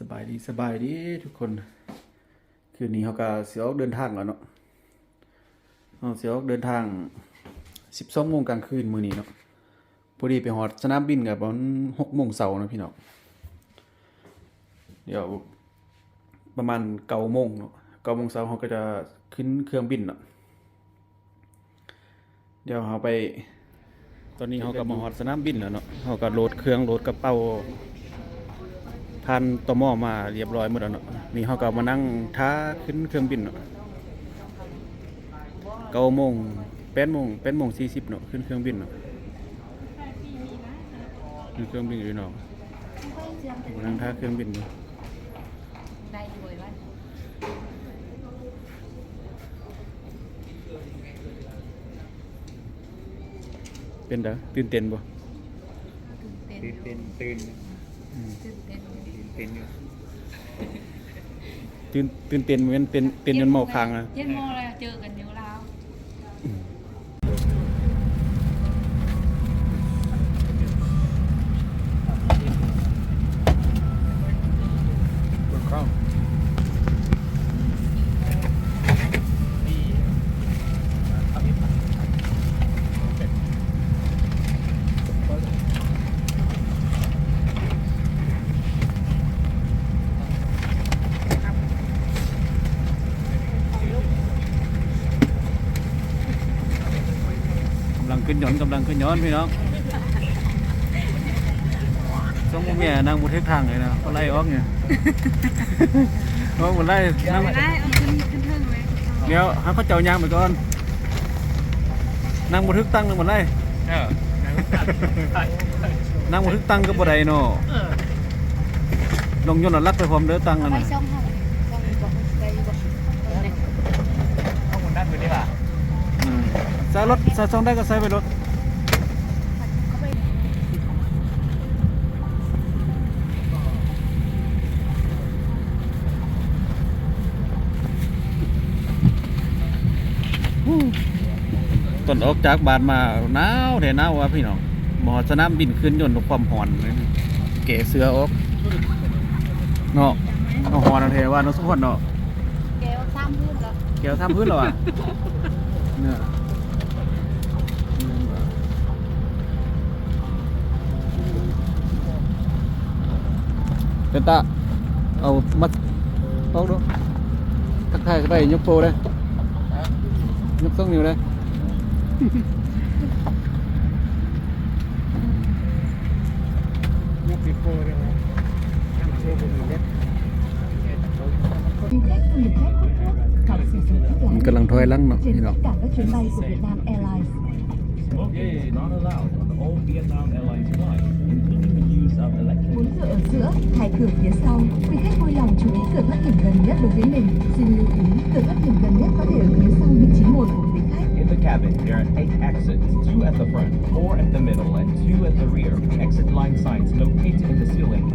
สบายดีสบายดีทุกคนคืนนี้เขาก็สิออกเดินทางแล้วเนาะเราสิออกเดินทาง12 โมงกลางคืนมื้อนี้เนาะพอดีไปฮอดสนามบินก็ประมาณ6 โมงเช้านะพี่น้องเดี๋ยวประมาณ9 โมงเนาะ9 โมงเช้าเขาก็จะขึ้นเครื่องบินเนาะเดี๋ยวเราไปตอนนี้เขาก็มาฮอดสนามบินแล้วเนาะเขาก็โหลดเครื่องโหลดกระเป๋าผ่านตม.มาเรียบร้อยหมดแล้วเนาะนี่เขาก็มานั่งท้าขึ้นเครื่องบินเนาะ9 โมง8 โมง8 โมง 40เนาะขึ้นเครื่องบินเนาะขึ้นเครื่องบินอยู่เนาะนั่งท้าเครื่องบินอยู่เป็นเด้อตื่นเต้นบ่ตื่นอยู่ตื่นเต้นเหมือนเป็นจนเมาค้างนะ7 โมงแล้วเจอกันอยู่แล้วกำลังขึ้นย้อนพี่น้องสองแม่นางบุเทกทางเลยนะเขาไล่ออกเนี่ยออกหมดไล่นั่ง ได้เอาขึ้นเทิงเลย เดี๋ยวให้เขาเจ้ายางไปก่อนนางบุทึกตั้งหมดไล่นางบุทึกตั้งก็บ่ได้เนาะลงยนต์ลักไปพร้อมเด้อตั้งกัน ไป น่ะ ช่องห้องช่องบอกได้บอก ข้อมูลด้านบนนี่ป่ะ ใส่รถใส่ช่องได้ก็ใส่ไปรถตอนออกจากบ้านมาหนาวแท้หนาวว่ะพี่น้องบ่สนามบินขึ้นยนต์ความร้อนเก๋เสือออกเนาะเอาฮ้อนแท้ว่าเนาะสุพรรณเนาะ แก้วซ้ำพื้นแล้ว แก้วทำพื้นแล้วอ่ะเนี่ยเป็นตาเอามาต้องดูทักทายก็ได้ยกโปรได้ยกต้องนิ้วได้ยกปีโป้ได้ไหมยังโชว์บนเล็บ มันกำลังถอยหลังเนาะพี่น้อง cả các chuyến bay của Vietnam Airlines. Okay, not allowed on all Vietnam Airlines flights, including the use of electric. 4 cửa ở giữa, 2 cửa phía sau. Quý khách vui lòng chú ý cửa thoát hiểm gần nhất đối với mình. Xin lưu ý, cửa thoát hiểm gần nhất có thể ở phía sau vị trí ngồi của quý khách. In the cabin, there are 8 exits, 2 at the front, 4 at the middle, and 2 at the rear. Exit line signs located in the ceiling